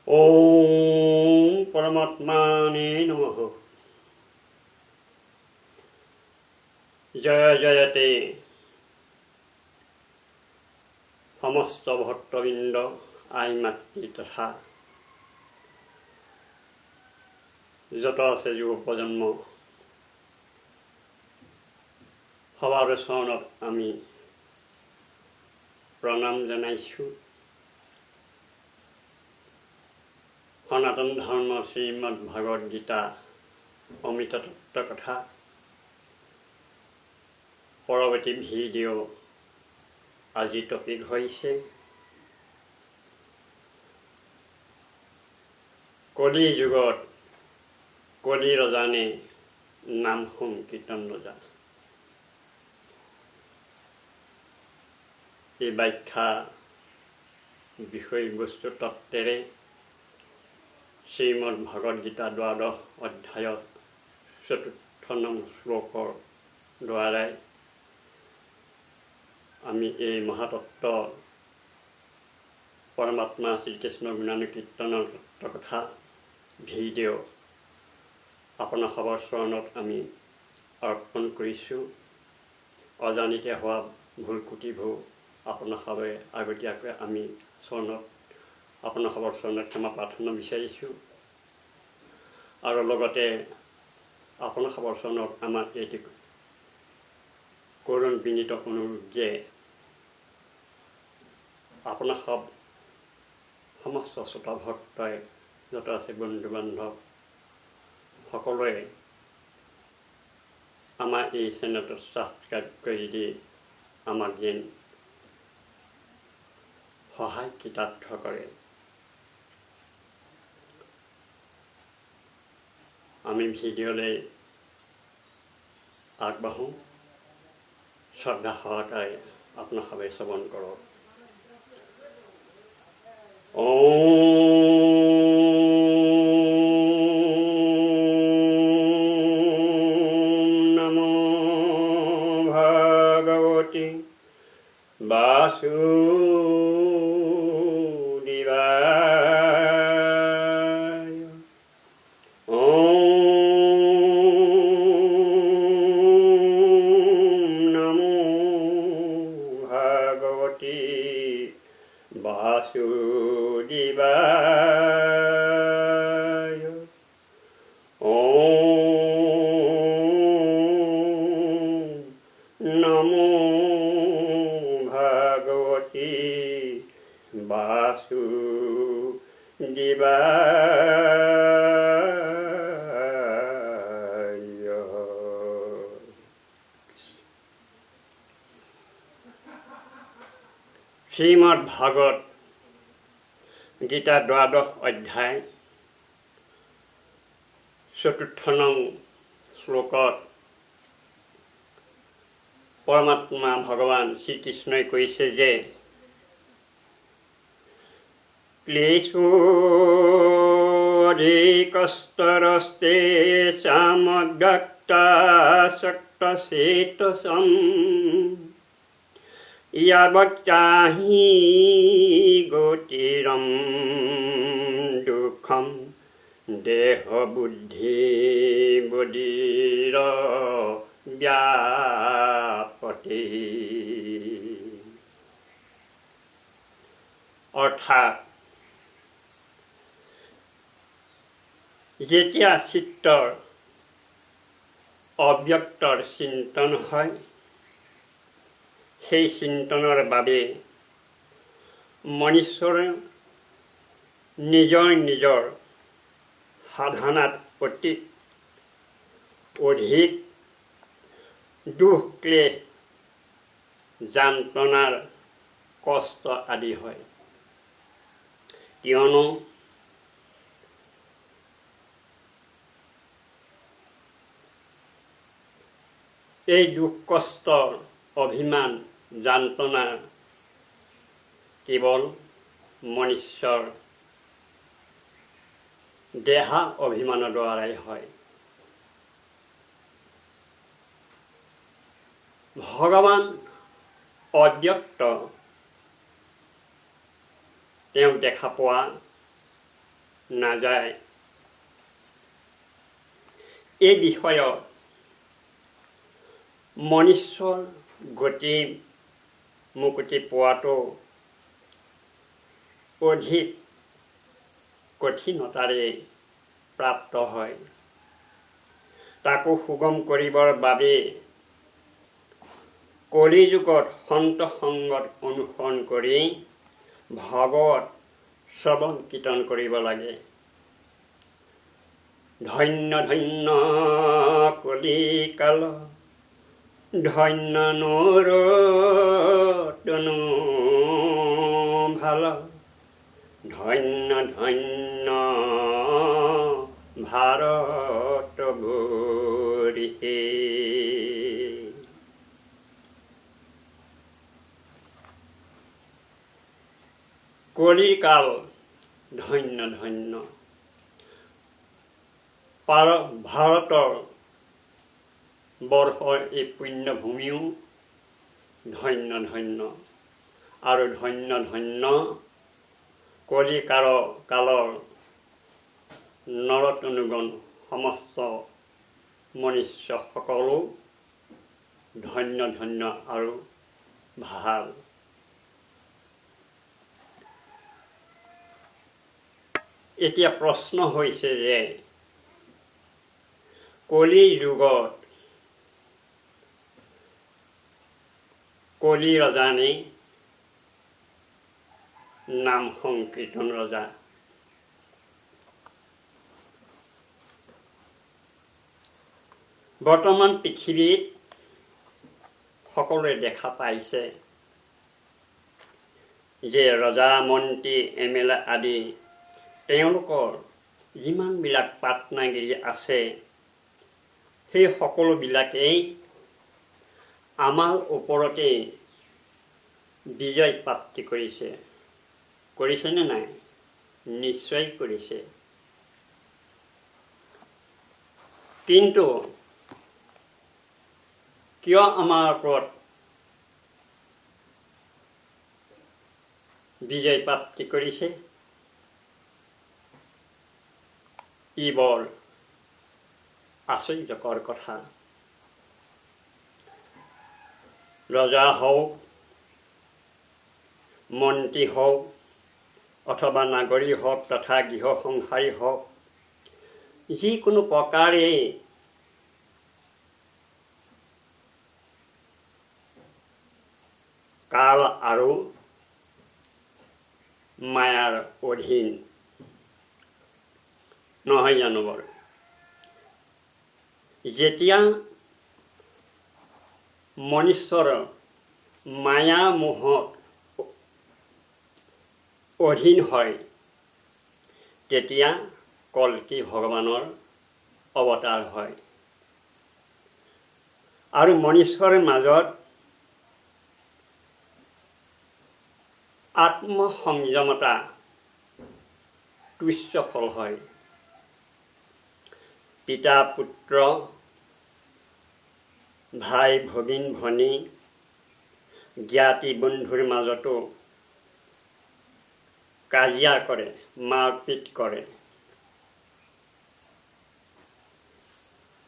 ওম পরমাত্মানে নমঃ। জয় জয়তে সমস্ত ভক্তবৃন্দ, আই মাতৃ তথা যত আছে যুৱ প্ৰজন্ম, সবাৰ চৰণত আমি প্ৰণাম জনাইছোঁ। সনাতন ধৰ্ম শ্ৰীমদ ভাগৱত গীতা অমৃত তত্ত্ব কথা পৰৱৰ্তী ভিডিঅ' আজি টপিক হৈছে কলি যুগত কলি ৰজানে নাম সংকীৰ্তন ৰজা। এই ব্যাখ্যা বিষয়বস্তু তত্ত্বেৰে শ্ৰীমদ ভাগৱত গীতা দ্বাদশ অধ্যায়ত ৪ৰ্থ নং শ্লোকৰ দ্বাৰাই আমি এই মহাতত্ত্ব পৰমাত্মা শ্ৰীকৃষ্ণ গুণানুকীৰ্তনৰ তত্ত্ব কথা ভিডিঅ' আপোনাৰ সবৰ চৰণত আমি অৰ্পণ কৰিছোঁ। অজানিতে হোৱা ভুল ত্ৰুটিবোৰ আপোনাৰ সবে আগতীয়াকৈ আমি আপোনাৰ সবৰ চৰণত ক্ষমা প্ৰাৰ্থনা বিচাৰিছোঁ। আৰু লগতে আপোনাৰ সবৰ চৰণত আমাৰ এইটো কৰুণ বিনীত অনুৰোধ যে আপোনাৰ সমস্ত শ্ৰোতা ভক্তই যত আছে বন্ধু বান্ধৱ সকলোৱে আমাৰ এই চেনেলটো ছাবস্ক্ৰাইব কৰি দি আমাক যেন সহায় কৃতাৰ্থ কৰে। আমি ভিডিঅ'লৈ আগবাঢ়োঁ। শ্ৰদ্ধা সহকাৰে আপোনাৰ সবে শ্ৰৱণ কৰক। নমো ভগৱতী বাসুদেৱায়। নমো ভগৱতী বাসুদেৱায়। নমো ভগৱতী বাসুদেৱায়। শ্ৰীমদ ভাগৱত গীতা দ্বাদশ অধ্যায় ৪ৰ্থ নং শ্লোকত পৰমাত্মা ভগৱান শ্ৰীকৃষ্ণই কৈছে যে ক্লেশোধিকস্তৰস্তে সামগ্ৰক্তাসক্তচেতসং ইয়াবচ্চাহি গতিৰম দুঃখম দেহ বুদ্ধি বদিৰ ব্যাপতে। অৰ্থাৎ যেতিয়া চিত্তৰ অব্যক্তৰ চিন্তন হয়, সেই চিন্তনৰ বাবে মনুষ্যৰ নিজৰ নিজৰ সাধনাত অধিক দুখ ক্লেশ যান্ত্ৰণাৰ কষ্ট আদি হয়। কিয়নো এই দুখ কষ্টৰ অভিমান যান্ত্ৰণা কেৱল মনুষ্যৰ দেহা অভিমানৰ দ্বাৰাই হয়। ভগৱান অব্যক্ত, তেওঁ দেখা পোৱা নাযায়। এই বিষয়ত মনুষ্যৰ গতি মুক্তি পোৱাটো অধিক কঠিনতাৰে প্ৰাপ্ত হয়। তাকো সুগম কৰিবৰ বাবে কলিযুগত সন্ত সংগত অনুসৰণ কৰি ভগৱত শ্ৰৱণ কীৰ্তন কৰিব লাগে। ধন্য ধন্য কলিকাল ধন্য নৰতনু ভাল ধন্য ধন্য ভাৰত ভূৰিহে। কলিকাল ধন্য ধন্য, ভাৰতৰ বৰ্ষৰ এই পুণ্যভূমিও ধন্য ধন্য আৰু ধন্য ধন্য কালৰ নৰতনুগণ সমস্ত মনুষ্যসকলো ধন্য ধন্য আৰু ভাল। এতিয়া প্ৰশ্ন হৈছে যে কলি যুগত কলি ৰজানে নাম সংকীৰ্তন ৰজা। বৰ্তমান পৃথিৱীত সকলোৱে দেখা পাইছে যে ৰজা মন্ত্ৰী MLA আদি তেওঁলোকৰ যিমানবিলাক পাটনাগিৰি আছে সেই সকলোবিলাকেই আমাৰ ওপৰতে বিজয় প্ৰাপ্তি কৰিছে। কৰিছেনে নাই? নিশ্চয় কৰিছে। কিন্তু কিয় আমাৰ ওপৰত বিজয় প্ৰাপ্তি কৰিছে? ই বৰ আশ্চৰ্যকৰ কথা। ৰজা হওক, মন্ত্ৰী হওক অথবা নাগৰিক হওক তথা গৃহ সংসাৰী হওক, যিকোনো প্ৰকাৰে কাল আৰু মায়াৰ অধীন নহয় জানো বাৰু? যেতিয়া মনুষ্যৰ মায়া মোহত অধীন হয় তেতিয়া কল্কি ভগৱানৰ অৱতাৰ হয় আৰু মনুষ্যৰ মাজত আত্মসংযমতা তুচ্ছ ফল হয়। পিতা পুত্ৰ, ভাই ভগিন ভনী, জ্ঞাতি বন্ধুৰ মাজতো কাজিয়া কৰে, মাৰপিট কৰে।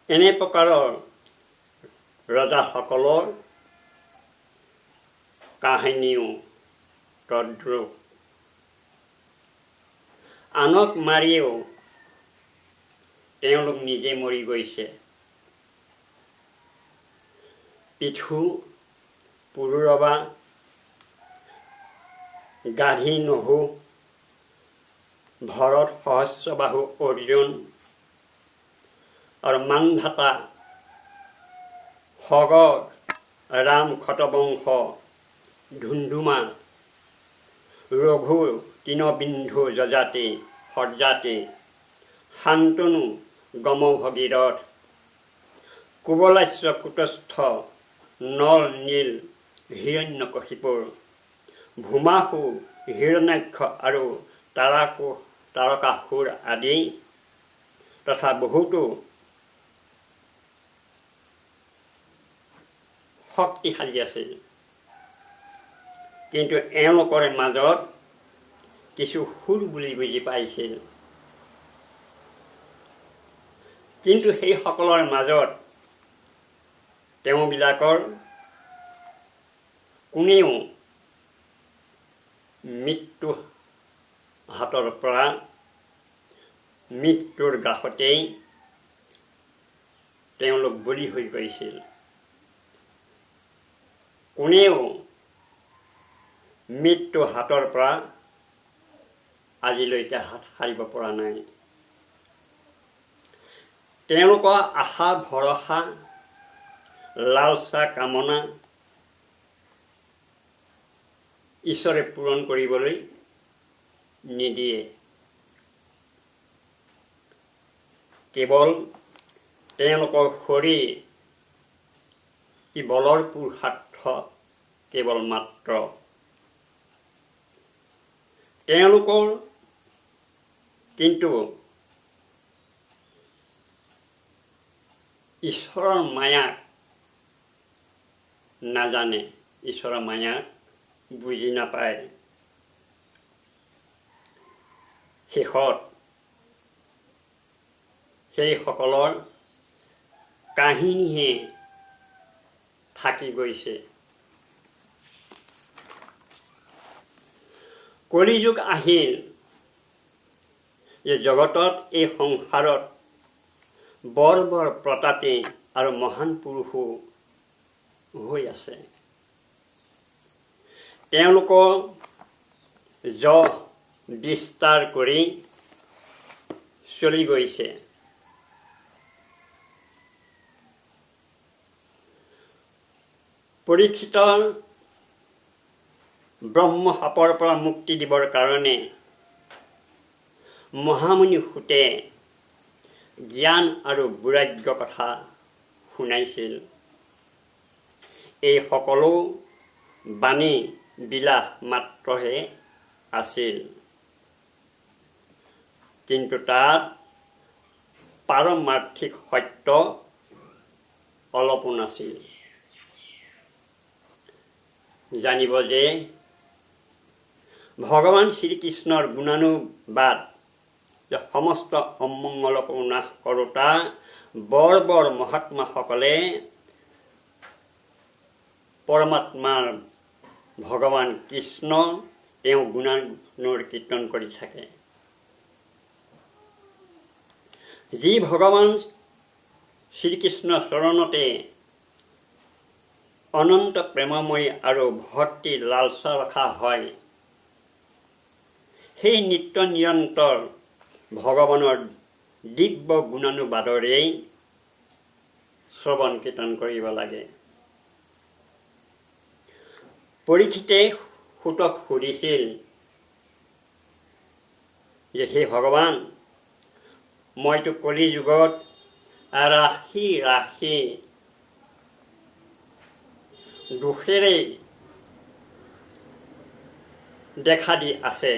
এনে প্ৰকাৰৰ ৰজাসকলৰ কাহিনীও তদ্ৰুপ। আনক মাৰিও তেওঁলোক নিজে মৰি গৈছে। পিঠু পুৰুৰবা, গাধী নহু, ভৰত সহস্ৰবাহু অৰ্জুন আৰু মানধাতা সগৰ ৰাম খতবংশ ধুন্ধুমা ৰঘু তৃণবিন্ধু যজাতি সৰ্জাতি শান্তনু গম ভগীৰথ কুবলাস্য কুটস্থ নল নীল হিৰণ্যকশিপুৰ ভূমাসু হিৰণ্যাক্ষ আৰু তাৰকাসুৰ আদি তথা বহুতো শক্তিশালী আছিল। কিন্তু এওঁলোকৰ মাজত কিছু সুৰ বুলি বুজি পাইছিল কিন্তু সেইসকলৰ মাজত তেওঁবিলাকৰ কোনেও মৃত্যু হাতৰ পৰা মৃত্যুৰ গ্ৰাসতেই তেওঁলোক বলি হৈ পৰিছিল। কোনেও মৃত্যু হাতৰ পৰা আজিলৈকে হাত সাৰিব পৰা নাই। তেওঁলোকৰ আশা ভৰসা লালসা কামনা ঈশ্বৰে পূৰণ কৰিবলৈ নিদিয়ে। কেৱল তেওঁলোকৰ শৰীৰ ই বলৰ পুৰুষাৰ্থ কেৱল মাত্ৰ। তেওঁলোকৰ কিন্তু ঈশ্বৰৰ মায়াক নাজানে, ঈশ্বৰৰ মায়াক বুজি নাপায়। শেষত সেইসকলৰ কাহিনীহে থাকি গৈছে। কলিযুগ আহিল যে জগতত এই সংসাৰত বৰ বৰ প্ৰতাপী আৰু মহান পুৰুষো হৈ আছে। তেওঁলোকৰ যশ বিস্তাৰ কৰি চলি গৈছে। পৰীক্ষিতৰ ব্ৰহ্মশাপৰ পৰা মুক্তি দিবৰ কাৰণে মহামুনি সুতে জ্ঞান আৰু বৈৰাগ্য কথা শুনাইছিল। এই সকলো বাণী বিলাস মাত্ৰহে আছিল, কিন্তু তাত পাৰমাৰ্থিক সত্য অলপো নাছিল। জানিব যে ভগৱান শ্ৰীকৃষ্ণৰ গুণানুবাদ সমস্ত অমংগলকো নাশ কৰোতা বৰ বৰ মহাত্মাসকলে পৰমাত্মাৰ ভগৱান কৃষ্ণ তেওঁ গুণানুৰ কীৰ্তন কৰি থাকে। যি ভগৱান শ্ৰীকৃষ্ণৰ চৰণতে অনন্ত প্ৰেমময়ী আৰু ভক্তি লালসা ৰখা হয়, সেই নিত্য নিৰন্তৰ ভগৱানৰ দিব্য গুণানুবাদৰেই শ্ৰৱণ কীৰ্তন কৰিব লাগে। পৰীক্ষিতে সুতক সুধিছিল যে হে ভগৱান, মইতো কলি যুগত ৰাশি ৰাশি দোষেৰে দেখা দি আছে,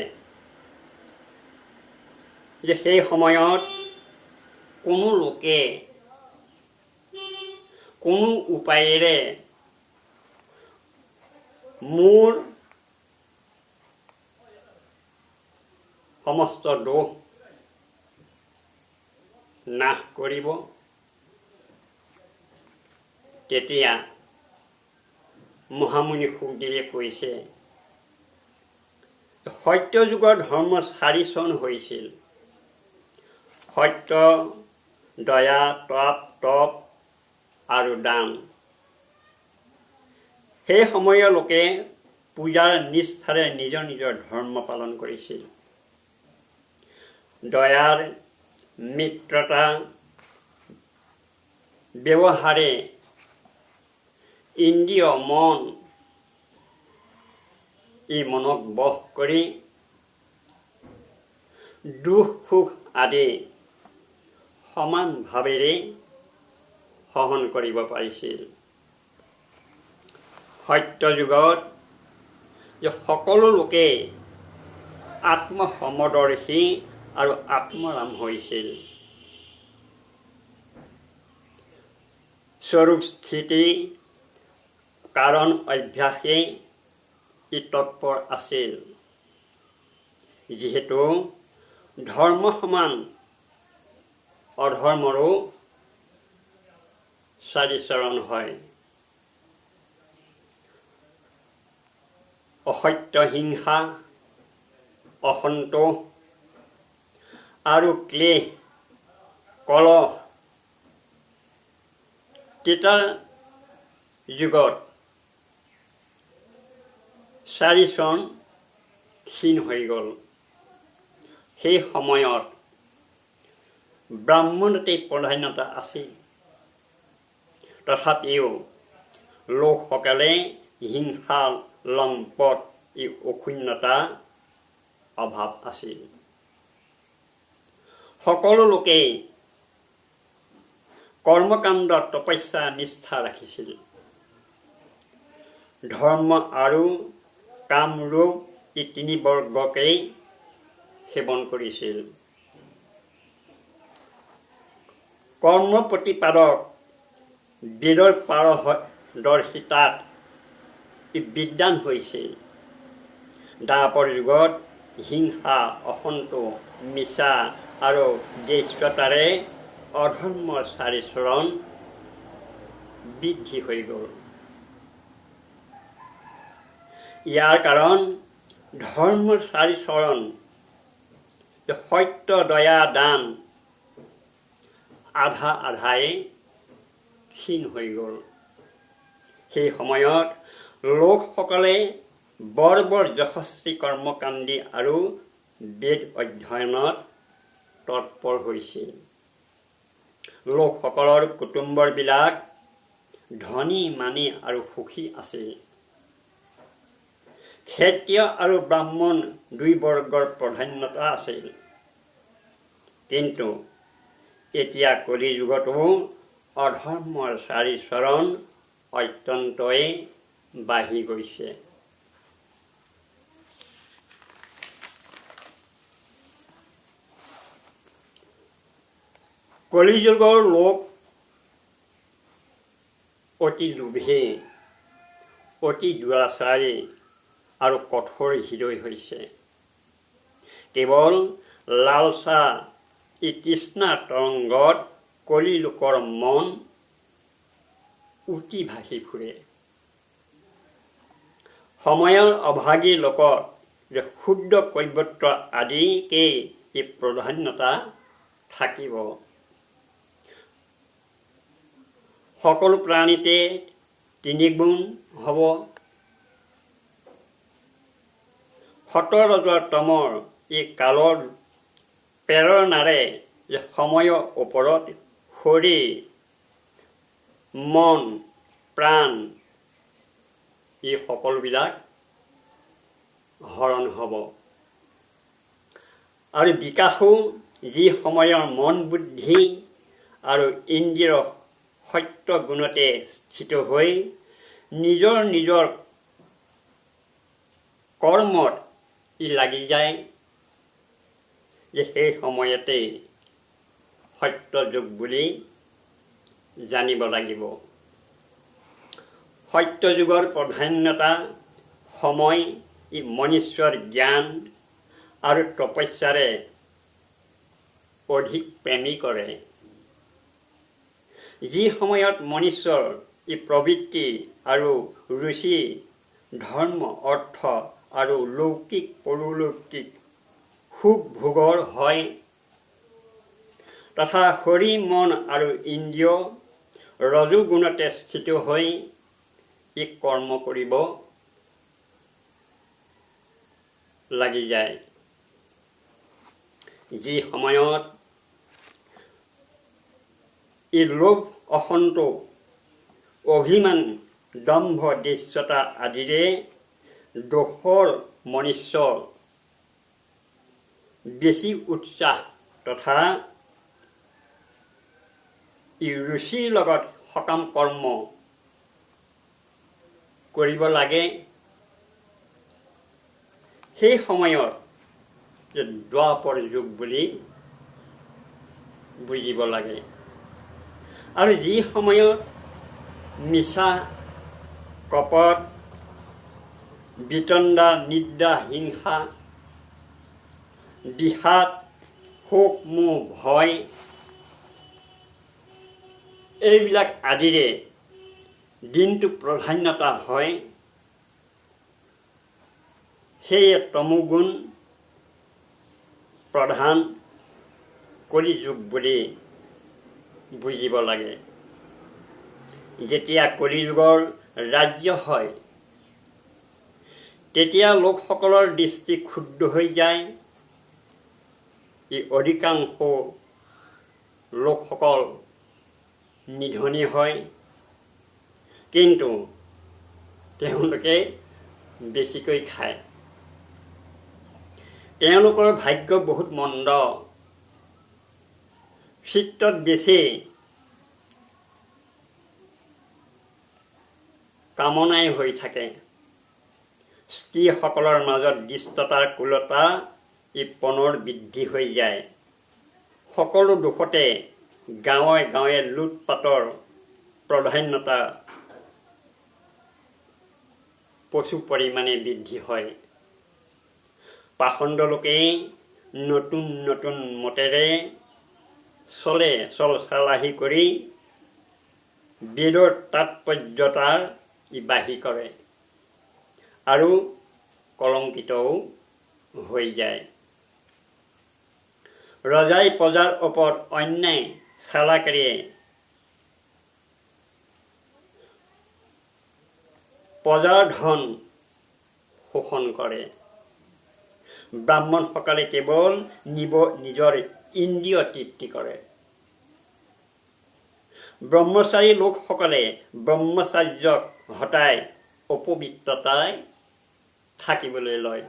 যে সেই সময়ত কোনো লোকে কোনো উপায়েৰে মোৰ সমস্ত দোষ নাশ কৰিব। তেতিয়া মহামুনি সুখদেৱে কৈছে, সত্য যুগৰ ধৰ্ম 4 চন হৈছিল। সত্য, দয়া, তপ আৰু দান। সেই সময়ৰ লোকে পূজাৰ নিষ্ঠাৰে নিজৰ নিজৰ ধৰ্ম পালন কৰিছিল। দয়াৰ মিত্ৰতা ব্যৱহাৰে ইন্দ্ৰিয় মন এই মনক বশ কৰি দুখ সুখ আদি সমান ভাৱেৰে সহন কৰিব পাৰিছিল। সত্য যুগত যে সকলো লোকে আত্মসমদৰ্শী আৰু আত্মৰাম হৈছিল। স্বৰূপ স্থিতি কাৰণ অভ্যাসে ই তৎপৰ আছিল। যিহেতু ধৰ্ম সমান অধৰ্মৰো 4 চৰণ হয়। অসত্য, হিংসা, অসন্তোষ আৰু ক্লেশ, কলহ। তেতা যুগত 4 চৰণ ক্ষীণ হৈ গ'ল। সেই সময়ত ব্ৰাহ্মণতেই প্ৰধান্যতা আছিল। তথাপিও লোকসকলে হিংসা, লম্পট, এই অক্ষুণ্ণতা অভাৱ আছিল। সকলো লোকেই কৰ্মকাণ্ড, তপস্যা, নিষ্ঠা ৰাখিছিল। ধৰ্ম আৰু কামৰূপ এই 3 বৰ্গকেই সেৱন কৰিছিল। কৰ্ম প্ৰতিপাদক বেদৰ পাৰদৰ্শিতাত বিদ্বান হৈছিল। দ্বাপৰ যুগত হিংসা, অসন্তোষ, মিছা আৰু দ্বেষ্টতাৰে অধৰ্মৰ 4 চৰণ বৃদ্ধি হৈ গ'ল। ইয়াৰ কাৰণ ধৰ্মৰ 4 চৰণ সত্য, দয়া, দান আধা আধাই ক্ষীণ হৈ গ'ল। সেই সময়ত লোকসকলে বৰ যশস্বী, কৰ্মকাণ্ডী আৰু বেদ অধ্যয়নত তৎপৰ হৈছিল। লোকসকলৰ কুটুম্ববিলাক ধনী, মানী আৰু সুখী আছিল। ক্ষত্ৰিয় আৰু ব্ৰাহ্মণ 2 বৰ্গৰ প্ৰাধান্যতা আছিল। কিন্তু এতিয়া কলি যুগতো অধৰ্মৰ 4 চৰণ অত্যন্তই বাঢ়ি গৈছে। কলিযুগৰ লোক অতি লোভী, অতি দুৰাচাৰী আৰু কঠোৰ হৃদয় হৈছে। কেৱল লালসা, এই তৃষ্ণাৰ তৰংগত কলি লোকৰ মন উটি ভাসি ফুৰে। সময়ৰ অভাগী লোকৰ ক্ষুদ্ৰ কৈৱৰ্ত আদিকেই এই প্ৰাধান্যতা থাকিব। সকলো প্ৰাণীতে 3 গুণ হ'ব। সত, ৰজ, তমৰ এই কালৰ প্ৰেৰণাৰে সময়ৰ ওপৰত শৰীৰ, মন, প্ৰাণ এই সকলোবিলাক হৰণ হ'ব। আৰু বিকাশো যি সময়ৰ মন, বুদ্ধি আৰু ইন্দ্ৰিয় সত্য গুণতে স্থিত হৈ নিজৰ নিজৰ কৰ্মত লাগি যায়, যে সেই সময়তেই সত্য যুগ বুলি জানিব লাগিব। সত্য যুগৰ প্ৰাধান্যতা সময় ই মনুষ্যৰ জ্ঞান আৰু তপস্যাৰে অধিক প্ৰেমী কৰে। যি সময়ত মনুষ্যৰ ই প্ৰবৃত্তি আৰু ৰুচি ধৰ্ম, অৰ্থ আৰু লৌকিক পৰলৌকিক সুখ ভোগৰ হয়, তথা শৰীৰ, মন আৰু ইন্দ্ৰিয় ৰজোগুণতে স্থিত হৈ ই কৰ্ম কৰিব লাগি যায়। যি সময়ত ই লোভ, অসন্তোষ, অভিমান, দম্ভ, দৃশ্যতা আদিৰে দোষৰ মনুষ্যৰ বেছি উৎসাহ তথা ই ৰুচিৰ লগত সকাম কৰ্ম কৰিব লাগে, সেই সময়ত দ্বাপৰ যুগ বুলি বুজিব লাগে। আৰু যি সময়ত মিছা, কপট, বিতণ্ডা, নিদ্ৰা, হিংসা, বিষাদ, শোক, মোহ, ভয় এইবিলাক আদিৰে দিনটো প্ৰাধান্যতা হয়। সেয়ে তমোগুণ প্ৰধান কলিযুগ বুলি বুজিব লাগে। যেতিয়া কলিযুগৰ ৰাজ্য হয় তেতিয়া লোকসকলৰ দৃষ্টি ক্ষুদ্ৰ হৈ যায়। অধিকাংশ লোকসকল নিধনী হয়, কিন্তু তেওঁলোকে বেছিকৈ খায়। তেওঁলোকৰ ভাগ্য বহুত মন্দ। চিত্ৰত বেছি কামনাই হৈ থাকে। স্ত্ৰীসকলৰ মাজত দৃষ্টতাৰ কুলতা পনৰ বৃদ্ধি হৈ যায়। সকলো দোষতে গাঁৱে গাঁৱে লুটপাটৰ প্ৰাধান্যতা প্ৰচুৰ পৰিমাণে বৃদ্ধি হয়। পাখণ্ড লোকে নতুন নতুন মতেৰে চল চালাহী কৰি বেদৰ তাৎপৰ্যতাৰ বাহী কৰে আৰু কলংকিতও হৈ যায়। ৰজাই প্ৰজাৰ ওপৰত অন্যায় চালাকেৰে প্ৰজাৰ ধন শোষণ কৰে। ব্ৰাহ্মণসকলে কেৱল নিজৰ ইন্দ্ৰিয় তৃপ্তি কৰে। ব্ৰহ্মচাৰী লোকসকলে ব্ৰহ্মচাৰ্যক হতাই অপবিত্ৰতাই থাকিবলৈ লয়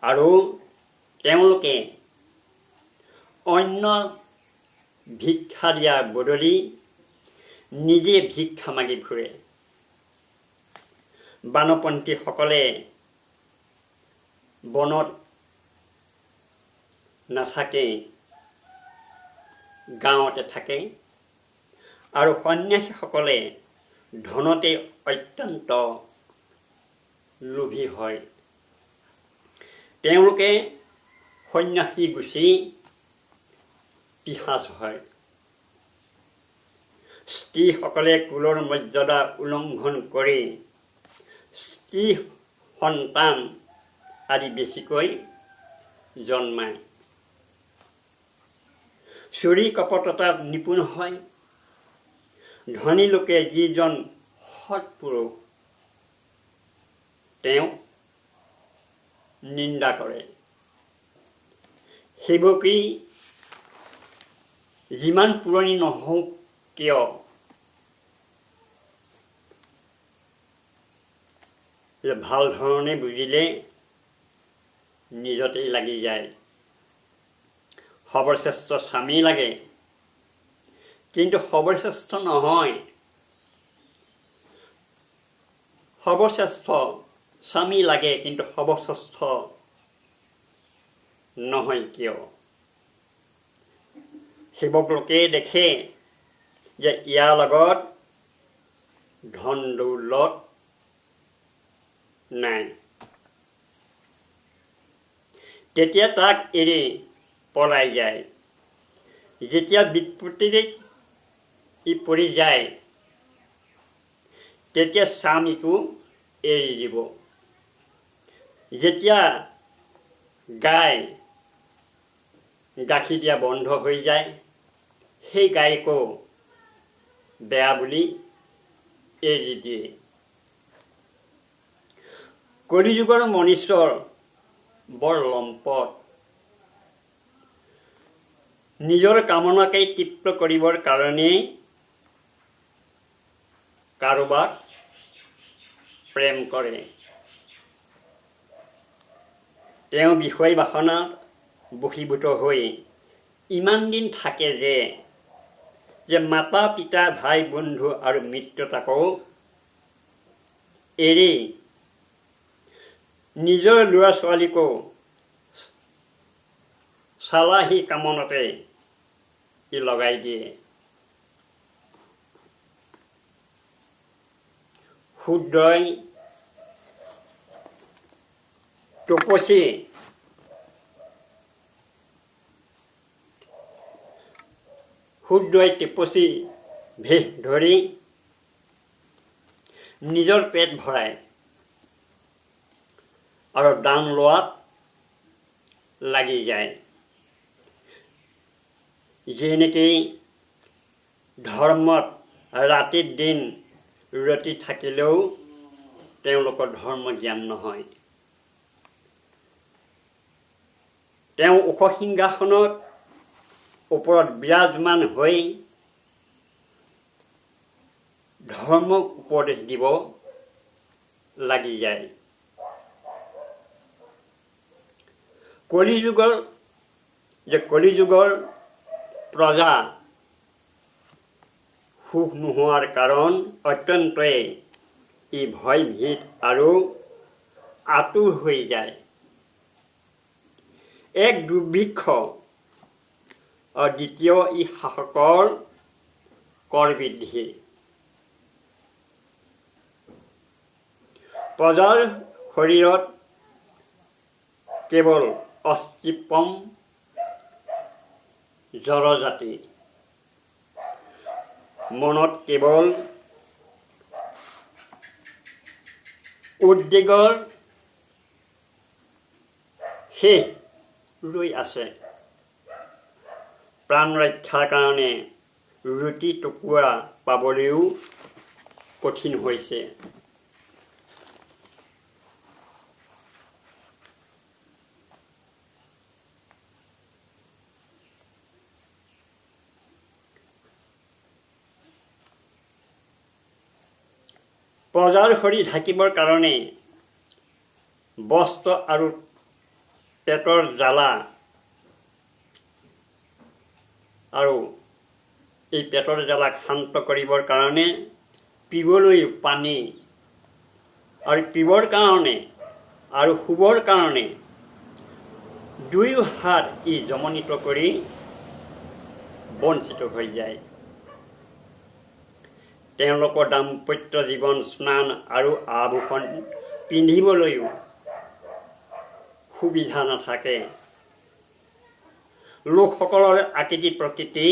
আৰু তেওঁলোকে অন্য ভিক্ষা দিয়াৰ বদলি নিজে ভিক্ষা মাগি ফুৰে। বানপন্থীসকলে বনত নাথাকে, গাঁৱতে থাকে আৰু সন্ন্যাসীসকলে ধনতে অত্যন্ত লোভী হয়। তেওঁলোকে সন্ন্যাসী গুচি পিশাচ হয়। স্ত্ৰীসকলে কুলৰ মৰ্যাদা উলংঘন কৰি স্ত্ৰী সন্তান আদি বেছিকৈ জন্মায়। চুৰি কপটতাত নিপুণ হয়। ধনী লোকে যিজন সৎপুৰুষ তেওঁ নিন্দা কৰে। সেৱকী যিমান পুৰণি নহওক কিয় ভাল ধৰণে বুজিলে নিজতেই লাগি যায়। সৰ্বশ্ৰেষ্ঠ স্বামী লাগে, কিন্তু সৰ্বশ্ৰেষ্ঠ নহয়। সৰ্বশ্ৰেষ্ঠ স্বামী লাগে, কিন্তু সৰ্বশ্ৰেষ্ঠ নহয় কিয়? সেৱক লোকে দেখে যে ইয়াৰ লগত ধন দৌলত নাই, তেতিয়া তাক এৰি পলাই যায়। যেতিয়া বিপত্তিৰে পৰি যায় তেতিয়া স্বামীকো এৰি দিব। যেতিয়া গাই গাখীৰ দিয়া বন্ধ হৈ যায় সেই গাইকো বেয়া বুলি এৰি দিয়ে। কলিযুগৰ মনুষ্যৰ বৰ লম্পট। নিজৰ কামনাকে তৃপ্ত কৰিবৰ কাৰণে কাৰোবাক প্ৰেম কৰে। তেওঁ বিষয় বাসনাত বশীভূত হৈ ইমান দিন থাকে যে মাতা পিতা ভাই বন্ধু আৰু মিত্ৰতাকো এৰি নিজৰ ল'ৰা ছোৱালীকো চালাহী কামনাতে লগাই দিয়ে। শূদ্ৰই তপস্বী সূৰ্যই টিপচি ভেষ ধৰি নিজৰ পেট ভৰাই আৰু দান লোৱাত লাগি যায়। যেনেকৈ ধৰ্মত ৰাতি দিন ৰতি থাকিলেও তেওঁলোকৰ ধৰ্ম জ্ঞান নহয়। তেওঁ ওখ সিংহাসনত ওপৰত বিৰাজমান হৈ ধৰ্ম উপদেশ দিব লাগি যায়। কলিযুগৰ প্ৰজা সুখ নোহোৱাৰ কাৰণ অত্যন্তই ই ভয়ভীত আৰু আতুৰ হৈ যায়। এক দুৰ্ভিক্ষ আৰু দ্বিতীয় ই শাসকৰ কৰ বৃদ্ধি। প্ৰজাৰ শৰীৰত কেৱল অস্তিপম জড়জাতি, মনত কেৱল উদ্বেগৰ শেষ ৰৈ আছে। প্ৰাণ ৰক্ষাৰ কাৰণে ৰুটি টুকুৰা পাবলৈও কঠিন হৈছে। প্ৰজাৰ শৰীৰ ঢাকিবৰ কাৰণে বস্ত্ৰ আৰু পেটৰ জ্বালা আৰু এই পেটৰ জ্বালাক শান্ত কৰিবৰ কাৰণে পিবলৈ পানী আৰু পিবৰ কাৰণে আৰু শুবৰ কাৰণে দুয়ো হাত ই জমনিত কৰি বঞ্চিত হৈ যায়। তেওঁলোকৰ দাম্পত্য জীৱন স্নান আৰু আভূষণ পিন্ধিবলৈও সুবিধা নাথাকে। লোকসকলৰ আকৃতি প্ৰকৃতি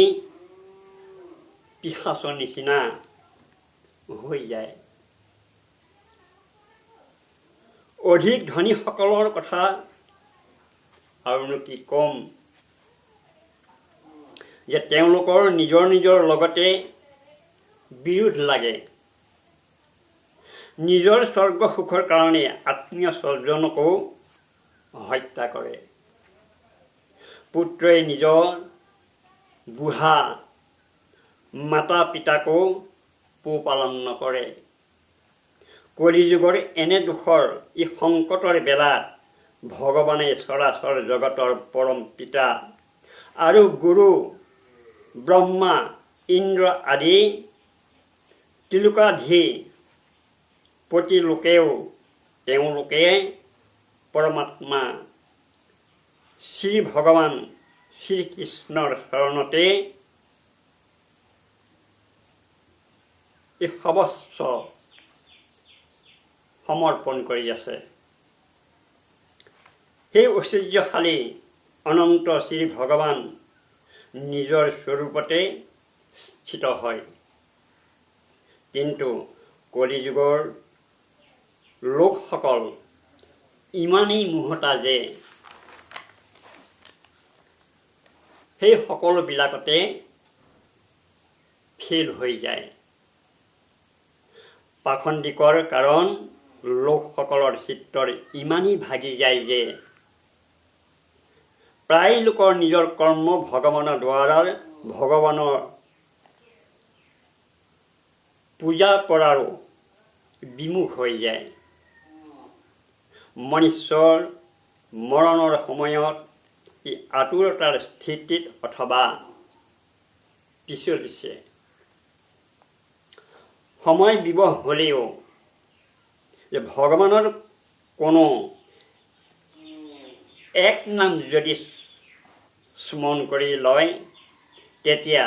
পিশাচৰ নিচিনা হৈ যায়। অধিক ধনীসকলৰ কথা আৰুনো কি ক'ম, যে তেওঁলোকৰ নিজৰ লগতে বিৰোধ লাগে। নিজৰ স্বৰ্গ সুখৰ কাৰণে আত্মীয় স্বজনকো হত্যা কৰে। পুত্ৰই নিজৰ বুঢ়া মাতা পিতাকো পোহপালন নকৰে। কলিযুগৰ এনে দুখৰ ই সংকটৰ বেলাত ভগৱানে চৰাচৰ জগতৰ পৰম পিতা আৰু গুৰু ব্ৰহ্মা ইন্দ্ৰ আদি তিলোকাধি প্ৰতিলোকেও তেওঁলোকে পৰমাত্মা শ্ৰী ভগৱান শ্ৰীকৃষ্ণৰ চৰণতে এই সৰ্বস্ব সমৰ্পণ কৰি আছে। সেই ঐশ্বৰ্যশালী অনন্ত শ্ৰী ভগৱান নিজৰ স্বৰূপতে স্থিত হয়। কিন্তু কলিযুগৰ লোকসকল ইমানেই মোহতা যে সেই সকলোবিলাকতে ফেইল হৈ যায়। পাখণ্ডিকৰ কাৰণ লোকসকলৰ চিত্তৰ ইমানেই ভাগি যায় যে প্ৰায় লোকৰ নিজৰ কৰ্ম ভগৱানৰ দ্বাৰা ভগৱানৰ পূজা কৰাৰো বিমুখ হৈ যায়। মনুষ্যৰ মৰণৰ সময়ত ই আতুৰতাৰ স্থিতিত অথবা পিছলিছে। সময় বিবহ হ'লেও যে ভগৱানৰ কোনো এক নাম যদি স্মৰণ কৰি লয় তেতিয়া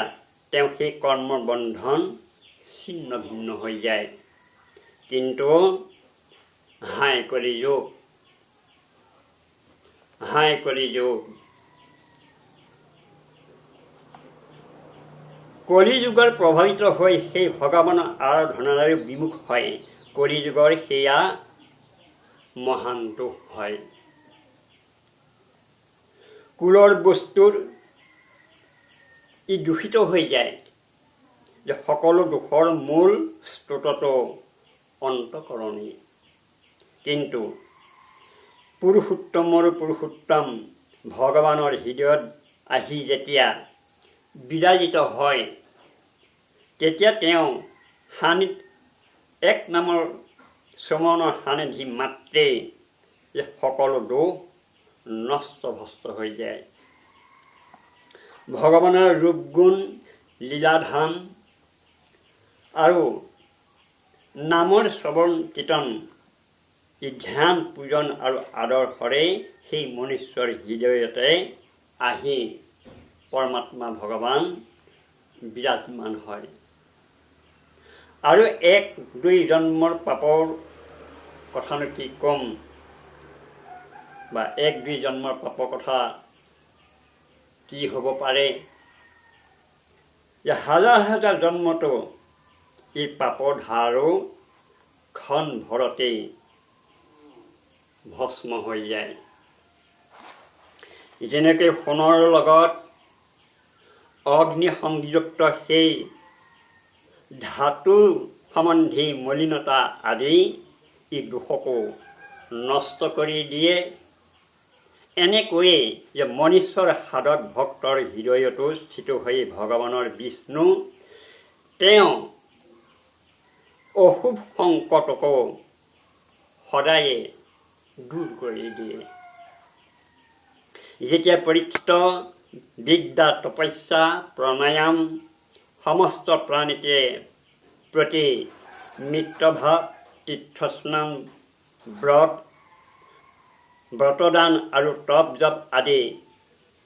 তেওঁ সেই কৰ্মৰ বন্ধন ছিন্ন ভিন্ন হৈ যায়। কিন্তু হাই কলিযুগ কলিযুগৰ প্ৰভাৱিত হৈ সেই ভগৱানৰ আৰাধনাৰে বিমুখ হয় কলিযুগৰ সেয়া মহান দোষ হয়। কুলৰ বস্তুৰ ই দূষিত হৈ যায় যে সকলো দোষৰ মূল স্ৰোতটো অন্তঃকৰণেই। কিন্তু পুৰুষোত্তমৰ পুৰুষোত্তম ভগৱানৰ হৃদয়ত আহি যেতিয়া বিৰাজিত হয় তেতিয়া তেওঁ এক নামৰ চমনৰ সানিধি মাত্ৰেই যে সকলো দোষ নষ্ট ভস্ত হৈ যায়। ভগৱানৰ ৰূপ গুণ লীলাধাম আৰু নামৰ শ্ৰৱণ কীৰ্তন ই ধ্যান পূজন আৰু আদৰ্শৰে সেই মনুষ্যৰ হৃদয়তে আহি পৰমাত্মা ভগৱান বিৰাজমান হয়। আৰু 1-2 জন্মৰ পাপৰ কথানো কি ক'ম, বা 1-2 জন্মৰ পাপৰ কথা কি হ'ব পাৰে, যে হাজাৰ হাজাৰ জন্মতো এই পাপৰ ধাৰো ক্ষণ ভৰতেই ভস্ম হৈ যায়। যেনেকৈ সোণৰ লগত অগ্নি সংযুক্ত সেই ধাতু সম্বন্ধী মলিনতা আদি ই দোষকো নষ্ট কৰি দিয়ে, এনেকৈয়ে যে মনুষ্যৰ সাধক ভক্তৰ হৃদয়তো স্থিত হৈ ভগৱানৰ বিষ্ণু তেওঁ অশুভ সংকটকো সদায়ে দূৰ কৰি দিয়ে। যেতিয়া পৰীক্ষিত বিদ্যা তপস্যা প্ৰণায়াম সমস্ত প্ৰাণীতে প্ৰতি মিত্ৰভাৱ তীৰ্থস্নান ব্ৰতদান আৰু তপ জপ আদি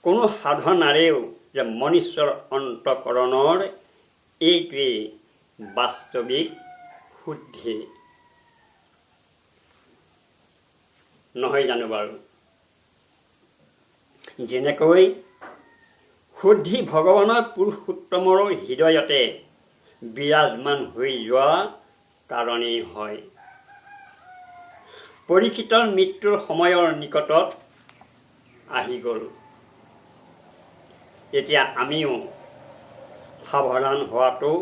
কোনো সাধনাৰেও যে মনুষ্যৰ অন্তঃকৰণৰ এইটোৱেই বাস্তৱিক শুদ্ধি নহয় জানো বাৰু? যেনেকৈ শুদ্ধি ভগৱানৰ পুৰুষোত্তমৰ হৃদয়তে বিৰাজমান হৈ যোৱা কাৰণেই হয়। পৰীক্ষিতৰ মৃত্যুৰ সময়ৰ নিকটত আহি গ'ল। এতিয়া আমিও সাৱধান হোৱাটো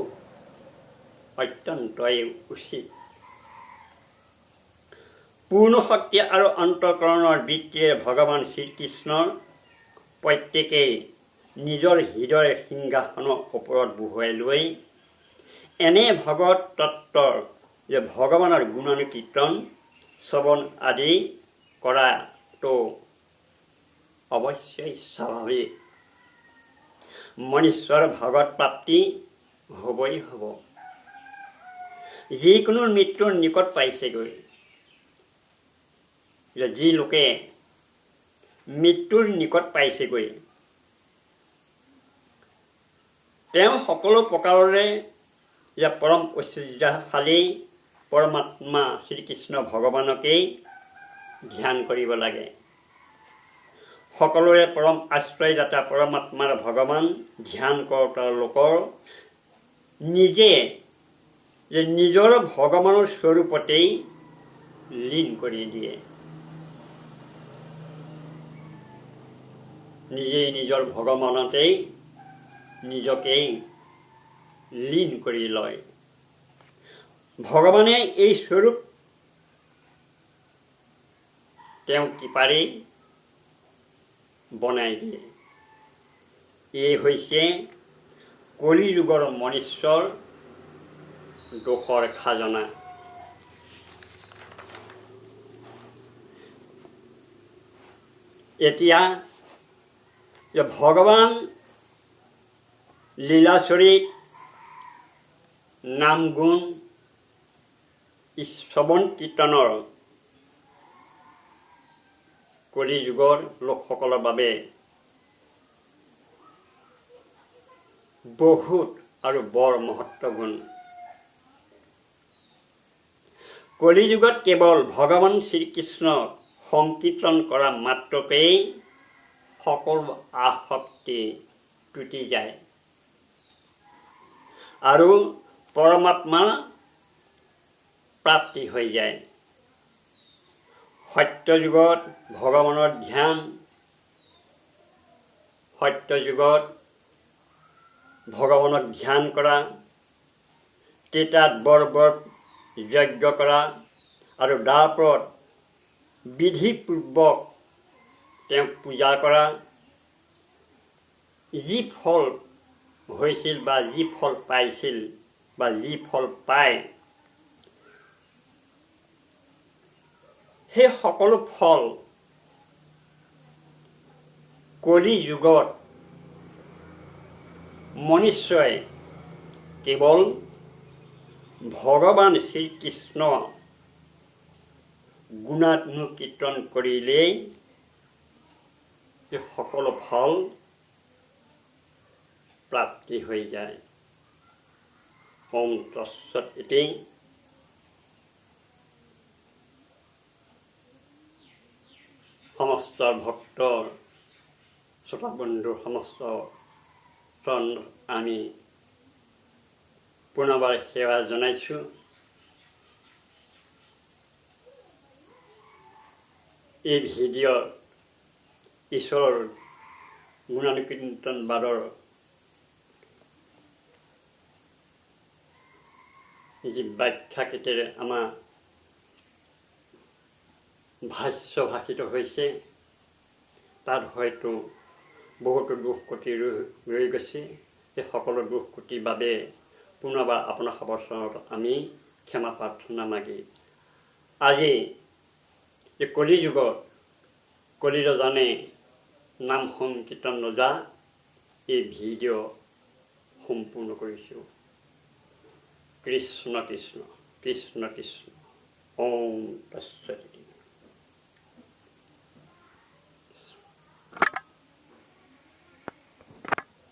অত্যন্তই উচিত। পূৰ্ণ শক্তি আৰু অন্তঃকৰণৰ বৃত্তিৰে ভগৱান শ্ৰীকৃষ্ণৰ প্ৰত্যেকেই নিজৰ হৃদয় সিংহাসনৰ ওপৰত বহুৱাই লৈ এনে ভগৱত তত্ত্বৰ যে ভগৱানৰ গুণানুকীৰ্তন শ্ৰৱণ আদি কৰাটো অৱশ্যেই স্বাভাৱিক। মনুষ্যৰ ভগৱত প্ৰাপ্তি হ'বই হ'ব। যিকোনো মৃত্যুৰ নিকট পাইছেগৈ, যি লোকে মৃত্যুৰ নিকট পাইছেগৈ তেওঁ সকলো প্ৰকাৰৰে যে পৰম ঐশ্বৰ্যশালী পৰমাত্মা শ্ৰীকৃষ্ণ ভগৱানকেই ধ্যান কৰিব লাগে। সকলোৰে পৰম আশ্ৰয়দাতা পৰমাত্মাৰ ভগৱান ধ্যান কৰোঁতা লোকৰ নিজে যে নিজৰ ভগৱানৰ স্বৰূপতেই লীন কৰি দিয়ে। নিজেই নিজৰ ভগৱানতেই নিজকেই লীন কৰি লয়। ভগৱানে এই স্বৰূপ তেওঁ কৃপাৰেই বনাই দিয়ে। এই হৈছে কলিযুগৰ মনুষ্যৰ দোষৰ খাজনা। এতিয়া যে ভগৱান লীলাচৰিত নাম গুণ শ্ৰৱণ কীৰ্তনৰ কলিযুগৰ লোকসকলৰ বাবে বহুত আৰু বৰ মহত্বগুণ। কলিযুগত কেৱল ভগৱান শ্ৰীকৃষ্ণক সংকীৰ্তন কৰা মাত্ৰকেই সকলো আসক্তি টুটি যায়। আৰু পৰমাত্মা প্ৰাপ্তি হৈ যায়। সত্য যুগত ভগৱানৰ ধ্যান, সত্য যুগত ভগৱানক ধ্যান কৰা, ত্ৰেতাত বৰ যজ্ঞ কৰা আৰু দ্বাপৰত বিধিপূৰ্বক তেওঁক পূজা কৰা, যি ফল হৈছিল বা যি ফল পাইছিল বা যি ফল পায়, সেই সকলো ফল কলি যুগত মনুষ্যই কেৱল ভগৱান শ্ৰীকৃষ্ণ গুণানুকীৰ্তন কৰিলেই এই সকলো ফল প্ৰাপ্তি হৈ যায়। ওম তৎসৎ ইতি। সমস্ত ভক্ত শ্ৰোতাবন্ধু সমস্ত আমি পুনৰবাৰ সেৱা জনাইছোঁ। এই ভিডিঅ'ত ঈশ্বৰৰ গুণানুকীৰ্তনবাদৰ যি ব্যাখ্যাকেইটাৰে আমাৰ ভাষ্য ভাষিত হৈছে, তাত হয়তো বহুতো দুখ ক্ৰুটি ৰৈ গৈছে। এই সকলো দুখ ক্ৰুটিৰ বাবে পুনৰবাৰ আপোনাৰ সবচৰণত আমি ক্ষমা প্ৰাৰ্থনা মাগি আজি এই কলি যুগত কলিৰজানে নাম সংকীৰ্তন ৰজা এই ভিডিঅ' সম্পূৰ্ণ কৰিছোঁ। কৃষ্ণ কৃষ্ণ কৃষ্ণ কৃষ্ণ। ওম তৎসৎ।